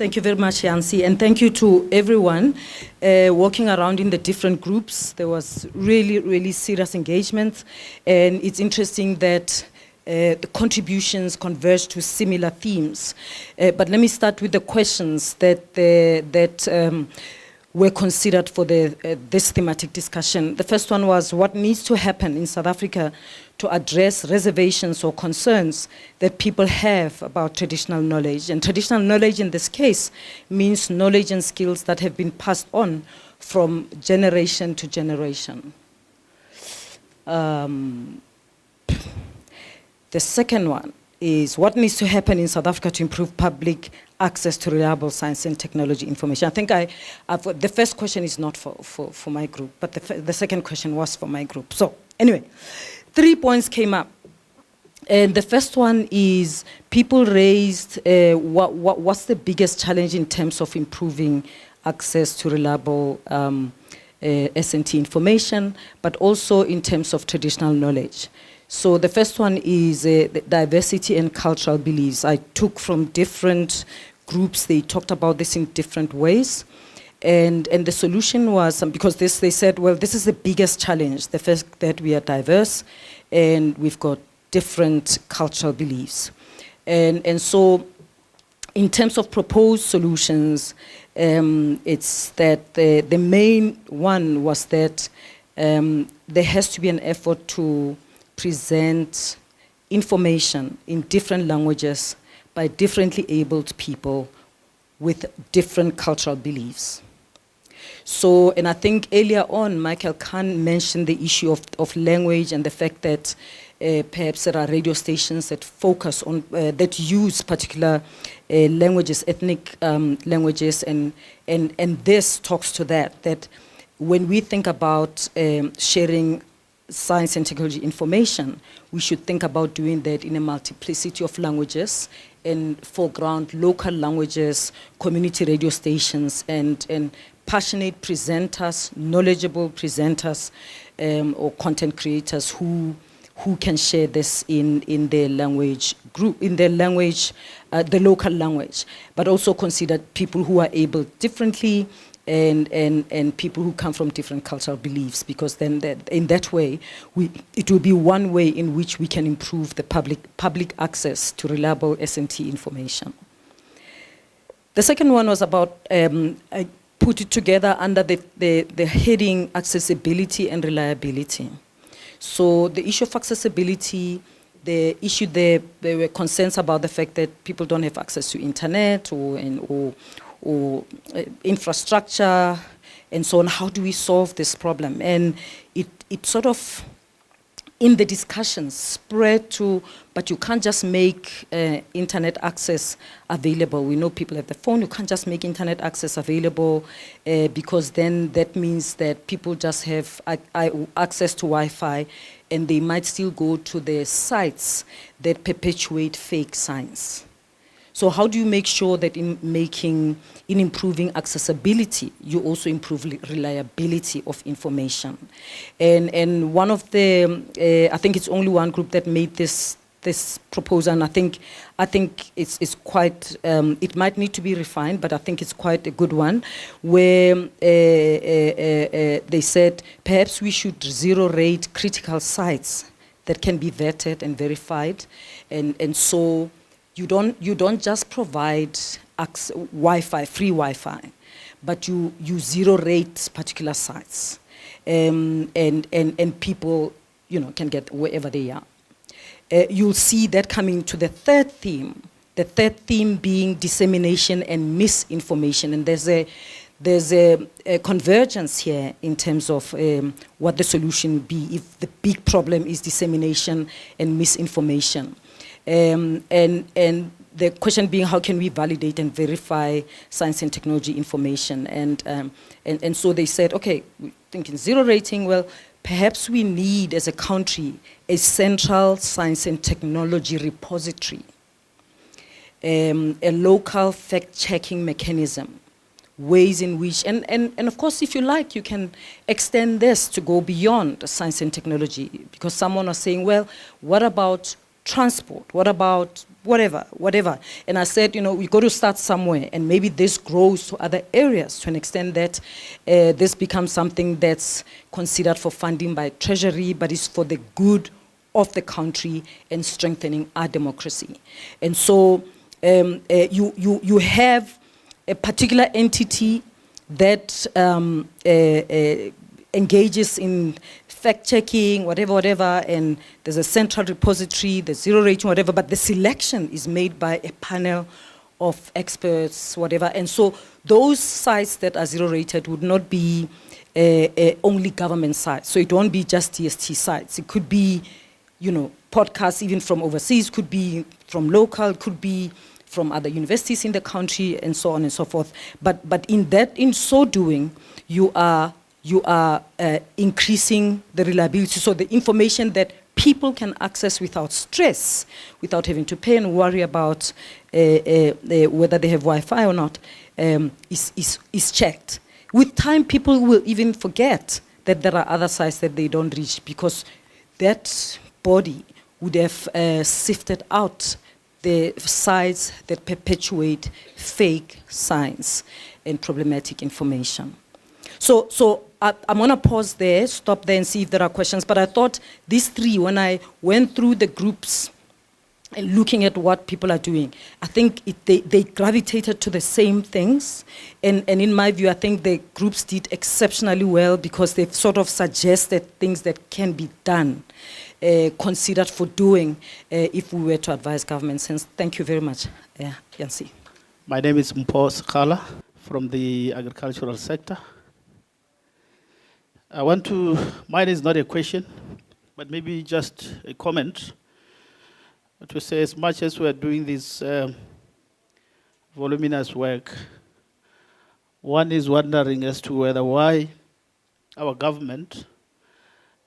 Thank you very much, Yancy, and thank you to everyone walking around in the different groups. There was really serious engagement, and it's interesting that the contributions converge to similar themes. But let me start with the questions that were considered for this thematic discussion. The first one was, what needs to happen in South Africa to address reservations or concerns that people have about traditional knowledge? And traditional knowledge in this case means knowledge and skills that have been passed on from generation to generation. The second one is, what needs to happen in South Africa to improve public access to reliable science and technology information? I think the first question is not for my group, but the second question was for my group. So anyway, 3 points came up. And the first one is, people raised what's the biggest challenge in terms of improving access to reliable S&T information, but also in terms of traditional knowledge. So the first one is the diversity and cultural beliefs. I took from different groups, they talked about this in different ways. And the solution was, because they said, well, this is the biggest challenge, the fact that we are diverse and we've got different cultural beliefs. And so in terms of proposed solutions, it's that the main one was that there has to be an effort to present information in different languages by differently abled people with different cultural beliefs. So, and I think earlier on, Michael Khan mentioned the issue of language and the fact that perhaps there are radio stations that focus on, that use particular languages, ethnic languages, and this talks to that when we think about sharing science and technology information, we should think about doing that in a multiplicity of languages and foreground local languages, community radio stations, and passionate presenters, knowledgeable presenters, or content creators who can share this in their language group, in their language, the local language, but also consider people who are able differently, and people who come from different cultural beliefs, because then in that way, it will be one way in which we can improve the public access to reliable S&T information. The second one was about, I put it together under the heading accessibility and reliability. So the issue of accessibility, the issue there were concerns about the fact that people don't have access to internet or infrastructure and so on. How do we solve this problem? And it sort of, in the discussions, spread to, but you can't just make internet access available. We know people have the phone, you can't just make internet access available because then that means that people just have access to Wi-Fi, and they might still go to the sites that perpetuate fake science. So how do you make sure that in improving accessibility, you also improve reliability of information? And one of the, I think it's only one group that made this proposal, and I think it's quite, it might need to be refined, but I think it's quite a good one, where they said perhaps we should zero-rate critical sites that can be vetted and verified, and so you don't just provide Wi-Fi, free Wi-Fi, but you zero-rate particular sites, and people, can get wherever they are. You'll see that coming to the third theme. The third theme being dissemination and misinformation, and there's a convergence here in terms of what the solution be if the big problem is dissemination and misinformation. And the question being, how can we validate and verify science and technology information? And so they said, okay, we're thinking zero rating. Well, perhaps we need, as a country, a central science and technology repository, a local fact-checking mechanism, ways in which, and of course, if you like, you can extend this to go beyond science and technology, because someone was saying, well, what about transport? What about whatever. And I said, we got to start somewhere, and maybe this grows to other areas to an extent that this becomes something that's considered for funding by Treasury, but is for the good of the country and strengthening our democracy. And so you have a particular entity that engages in fact-checking, whatever, and there's a central repository, the zero rating, whatever, but the selection is made by a panel of experts, whatever. And so those sites that are zero-rated would not be only government sites. So it won't be just DST sites. It could be, podcasts even from overseas, could be from local, could be from other universities in the country, and so on and so forth. But in so doing, you are increasing the reliability. So the information that people can access without stress, without having to pay and worry about whether they have Wi-Fi or not, is checked. With time, people will even forget that there are other sites that they don't reach, because that body would have sifted out the sites that perpetuate fake science and problematic information. So I'm going to pause there, stop there, and see if there are questions. But I thought these three, when I went through the groups and looking at what people are doing, I think they gravitated to the same things. And in my view, I think the groups did exceptionally well, because they've sort of suggested things that can be done, considered for doing, if we were to advise governments. And thank you very much, Yancy. My name is Mpho Sekhala from the agricultural sector. Mine is not a question, but maybe just a comment to say, as much as we are doing this voluminous work, one is wondering as to why our government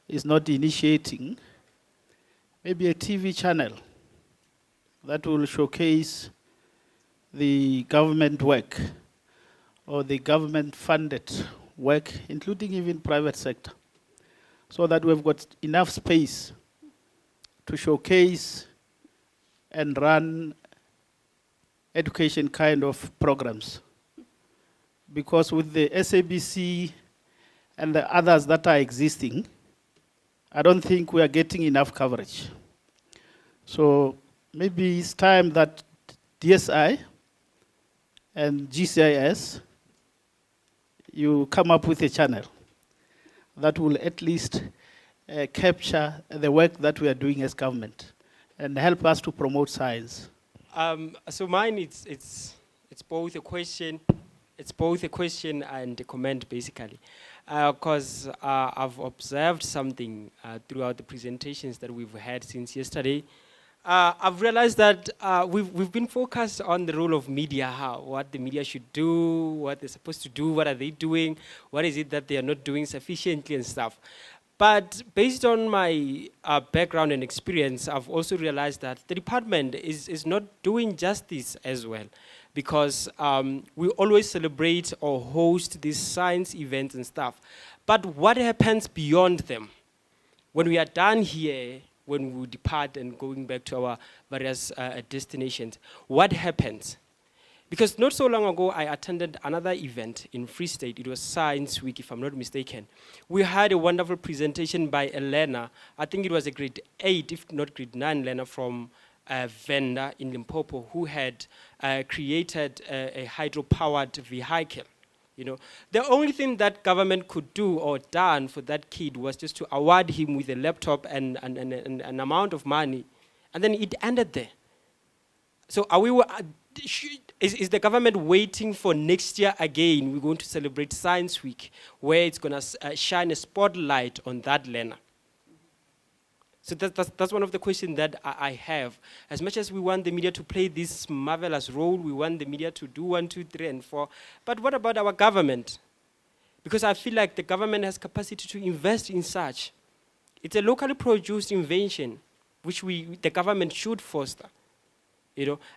is not initiating maybe a TV channel that will showcase the government work or the government-funded work, including even private sector, so that we've got enough space to showcase and run education kind of programs. Because with the SABC and the others that are existing, I don't think we are getting enough coverage. So maybe it's time that DSI and GCIS, you come up with a channel that will at least capture the work that we are doing as government and help us to promote science. So mine, it's both a question, and a comment, basically, because I've observed something throughout the presentations that we've had since yesterday. I've realized that we've been focused on the role of media, what the media should do, what they're supposed to do, what are they doing, what is it that they are not doing sufficiently and stuff. But based on my background and experience, I've also realized that the department is not doing justice as well, because we always celebrate or host these science events and stuff. But what happens beyond them? When we are done here, when we depart and going back to our various destinations, what happens? Because not so long ago, I attended another event in Free State. It was Science Week, if I'm not mistaken. We had a wonderful presentation by a learner. I think it was a grade 8, if not grade 9 learner from Venda in Limpopo, who had created a hydro-powered vehicle. The only thing that government could do or done for that kid was just to award him with a laptop and an amount of money, and then it ended there. So is the government waiting for next year again? We're going to celebrate Science Week, where it's going to shine a spotlight on that learner. So that's one of the questions that I have. As much as we want the media to play this marvelous role, we want the media to do 1, 2, 3, and 4. But what about our government? Because I feel like the government has capacity to invest in such. It's a locally produced invention, which the government should foster.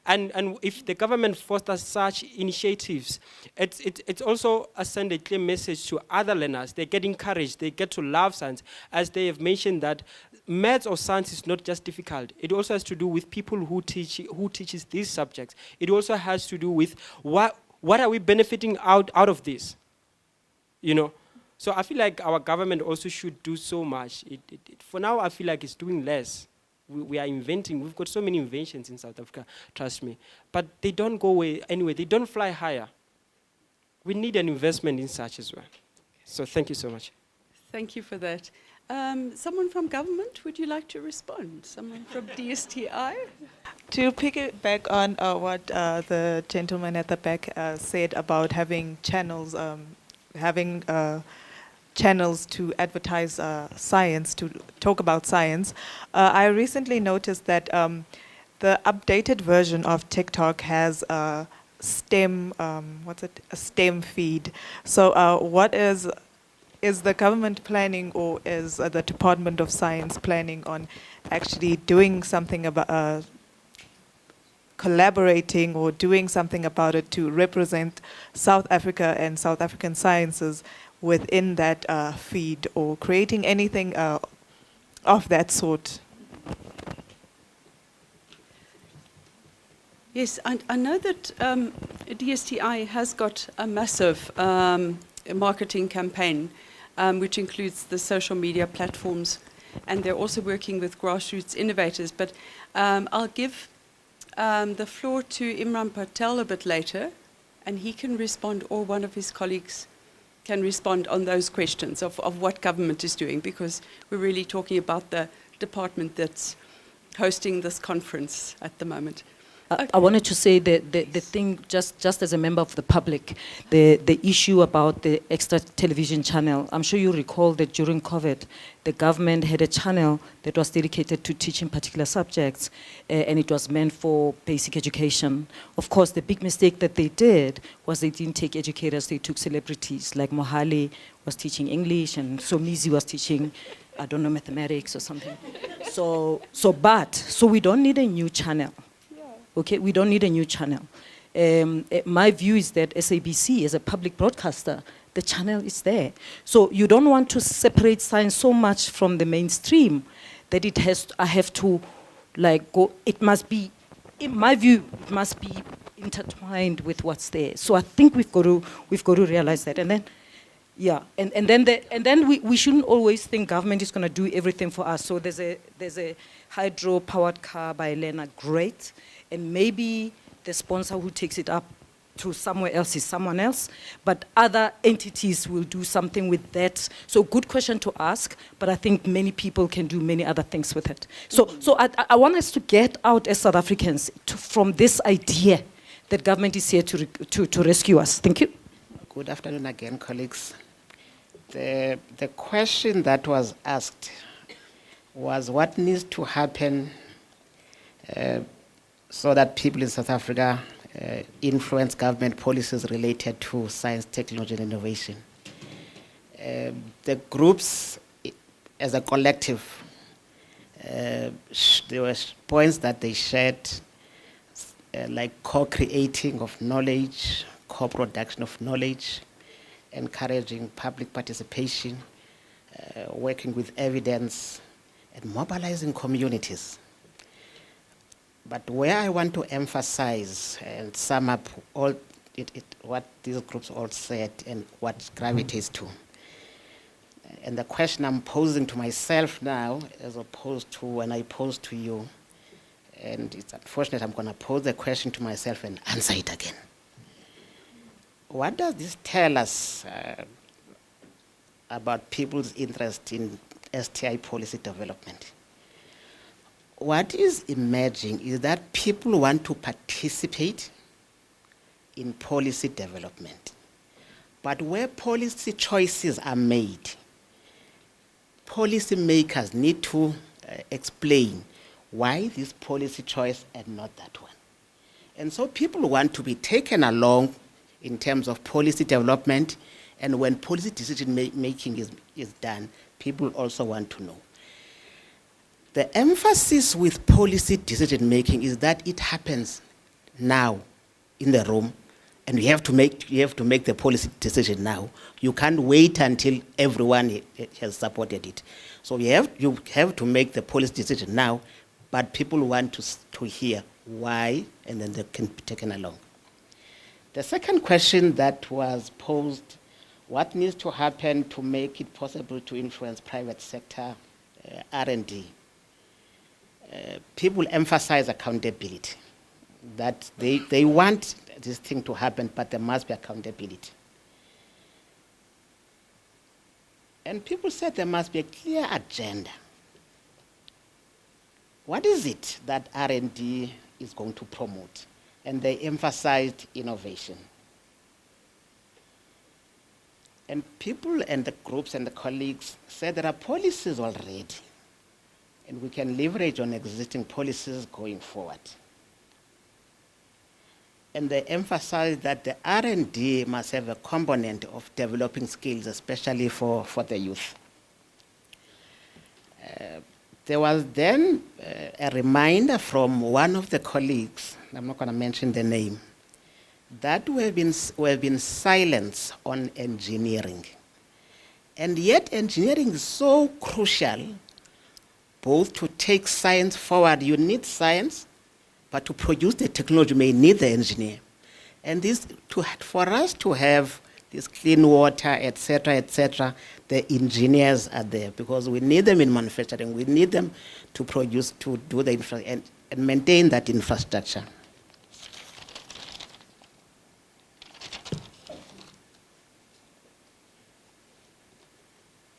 And if the government fosters such initiatives, it's also send a clear message to other learners. They get encouraged, they get to love science, as they have mentioned that maths or science is not just difficult. It also has to do with people who teaches these subjects. It also has to do with what are we benefiting out of this, you know. So I feel like our government also should do so much. For now, I feel like it's doing less. We are inventing. We've got so many inventions in South Africa, trust me. But they don't go away anyway. They don't fly higher. We need an investment in such as well. So thank you so much. Thank you for that. Someone from government, would you like to respond? Someone from DSTI? To piggyback on what the gentleman at the back said about having channels, channels to advertise science, to talk about science, I recently noticed that the updated version of TikTok has a STEM, a STEM feed. So what is the government planning, or is the Department of Science planning on actually doing something about collaborating or doing something about it to represent South Africa and South African sciences within that feed, or creating anything of that sort? Yes, I know that DSTI has got a massive marketing campaign, which includes the social media platforms, and they're also working with grassroots innovators. But I'll give the floor to Imran Patel a bit later, and he can respond, or one of his colleagues can respond on those questions of what government is doing, because we're really talking about the department that's hosting this conference at the moment. I wanted to say that the thing, just as a member of the public, the issue about the extra television channel, I'm sure you recall that during COVID, the government had a channel that was dedicated to teaching particular subjects, and it was meant for basic education. Of course, the big mistake that they did was they didn't take educators, they took celebrities, like Mohali was teaching English, and Somizi was teaching, I don't know, mathematics or something. So we don't need a new channel. Okay, we don't need a new channel. My view is that SABC, as a public broadcaster, the channel is there. So you don't want to separate science so much from the mainstream that I have to like go, it must be, in my view, it must be intertwined with what's there. So I think we've got to realize that. And then, yeah, and then we shouldn't always think government is going to do everything for us. So there's a hydro-powered car by Elena, great. And maybe the sponsor who takes it up to somewhere else is someone else, but other entities will do something with that. So good question to ask, but I think many people can do many other things with it. So I want us to get out as South Africans from this idea that government is here to rescue us. Thank you. Good afternoon again, colleagues. The question that was asked was what needs to happen so that people in South Africa influence government policies related to science, technology, and innovation. The groups, as a collective, there were points that they shared, like co-creating of knowledge, co-production of knowledge, encouraging public participation, working with evidence, and mobilizing communities. But where I want to emphasize and sum up all what these groups all said and what gravitates to, and the question I'm posing to myself now, as opposed to when I posed to you, and it's unfortunate I'm going to pose the question to myself and answer it again. What does this tell us about people's interest in STI policy development? What is emerging is that people want to participate in policy development. But where policy choices are made, policy makers need to explain why this policy choice and not that one. And so people want to be taken along in terms of policy development, and when policy decision making is done, people also want to know. The emphasis with policy decision making is that it happens now in the room and you have to make the policy decision now. You can't wait until everyone has supported it. So you have to make the policy decision now, but people want to hear why, and then they can be taken along. The second question that was posed, what needs to happen to make it possible to influence private sector R&D? People emphasize accountability, that they want this thing to happen, but there must be accountability. And people said there must be a clear agenda. What is it that R&D is going to promote? And they emphasized innovation. And people and the groups and the colleagues said there are policies already, and we can leverage on existing policies going forward. And they emphasized that the R&D must have a component of developing skills, especially for the youth. There was then a reminder from one of the colleagues, I'm not going to mention the name, that we have been silent on engineering. And yet engineering is so crucial, both to take science forward. You need science, but to produce the technology, you may need the engineer. And for us to have this clean water, etc., the engineers are there, because we need them in manufacturing. We need them to produce, to do the and maintain that infrastructure.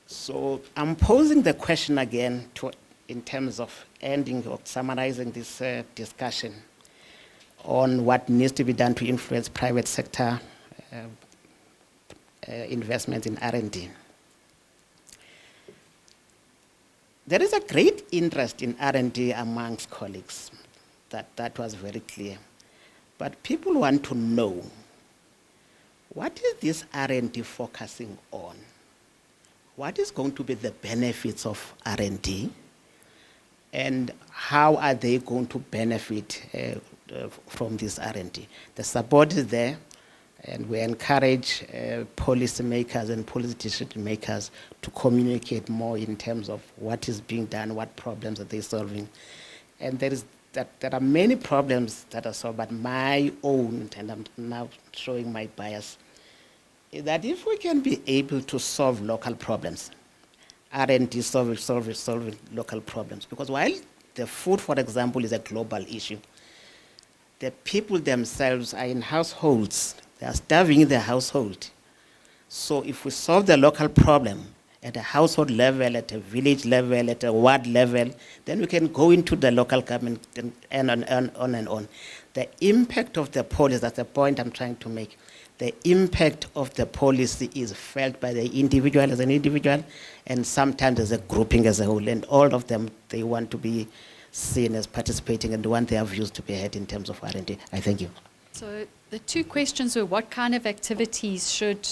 So I'm posing the question again in terms of ending or summarizing this discussion on what needs to be done to influence private sector investments in R&D. There is a great interest in R&D amongst colleagues. That was very clear. But people want to know, what is this R&D focusing on? What is going to be the benefits of R&D? And how are they going to benefit from this R&D? The support is there, and we encourage policy makers and policy decision makers to communicate more in terms of what is being done, what problems are they solving. And there are many problems that are solved, but my own, and I'm now showing my bias, is that if we can be able to solve local problems, R&D solving local problems, because while the food, for example, is a global issue, the people themselves are in households. They are starving in their household. So if we solve the local problem at a household level, at a village level, at a ward level, then we can go into the local government and on and on. The impact of the policy, that's the point I'm trying to make. The impact of the policy is felt by the individual as an individual, and sometimes as a grouping as a whole. And all of them, they want to be seen as participating and want their views to be heard in terms of R&D. I thank you. So the two questions were, what kind of activities should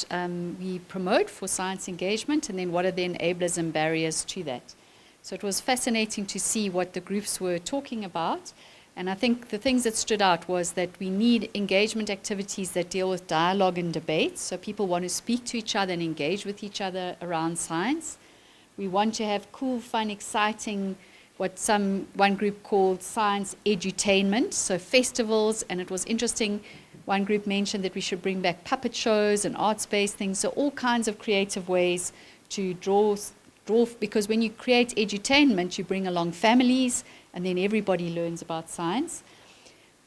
we promote for science engagement, and then what are the enablers and barriers to that? So it was fascinating to see what the groups were talking about. And I think the things that stood out was that we need engagement activities that deal with dialogue and debate, so people want to speak to each other and engage with each other around science. We want to have cool, fun, exciting, what one group called science edutainment, so festivals, and it was interesting, one group mentioned that we should bring back puppet shows and arts-based things, so all kinds of creative ways to draw, because when you create edutainment, you bring along families, and then everybody learns about science.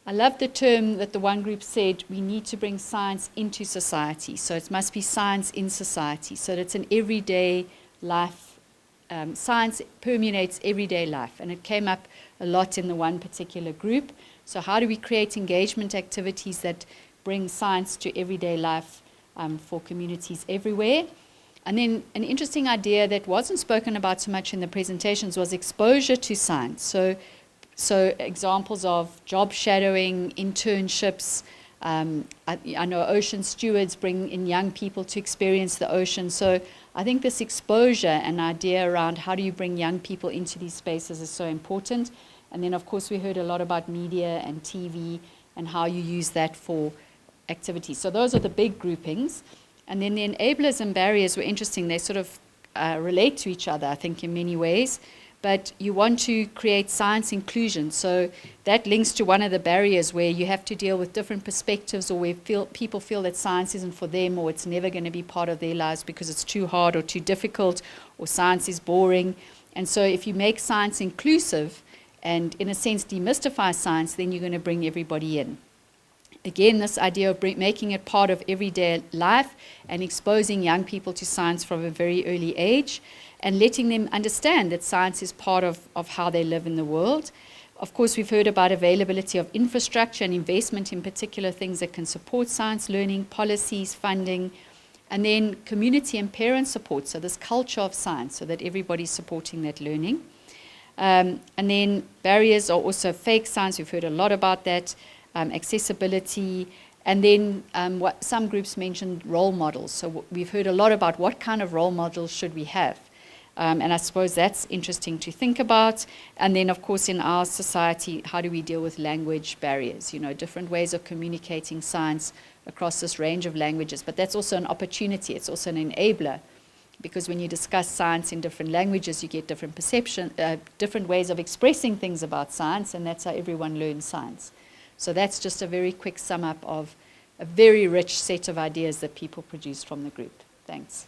I love the term that the one group said, we need to bring science into society. So it must be science in society, so that it's an everyday life. Science permeates everyday life, and it came up a lot in the one particular group. So how do we create engagement activities that bring science to everyday life for communities everywhere? And then an interesting idea that wasn't spoken about so much in the presentations was exposure to science. So examples of job shadowing, internships. I know ocean stewards bring in young people to experience the ocean. So I think this exposure and idea around how do you bring young people into these spaces is so important. And then, of course, we heard a lot about media and TV and how you use that for activities. So those are the big groupings. And then the enablers and barriers were interesting. They sort of relate to each other, I think, in many ways. But you want to create science inclusion. So that links to one of the barriers where you have to deal with different perspectives, or where people feel that science isn't for them, or it's never going to be part of their lives because it's too hard or too difficult, or science is boring. And so if you make science inclusive and, in a sense, demystify science, then you're going to bring everybody in. Again, this idea of making it part of everyday life and exposing young people to science from a very early age, and letting them understand that science is part of how they live in the world. Of course, we've heard about availability of infrastructure and investment in particular things that can support science learning, policies, funding, and then community and parent support, so this culture of science, so that everybody's supporting that learning. And then barriers are also fake science. We've heard a lot about that, accessibility, and then what some groups mentioned, role models. So we've heard a lot about what kind of role models should we have. And I suppose that's interesting to think about. And then, of course, in our society, how do we deal with language barriers? You know, different ways of communicating science across this range of languages. But that's also an opportunity. It's also an enabler. Because when you discuss science in different languages, you get different perception, different ways of expressing things about science, and that's how everyone learns science. So that's just a very quick sum up of a very rich set of ideas that people produced from the group. Thanks.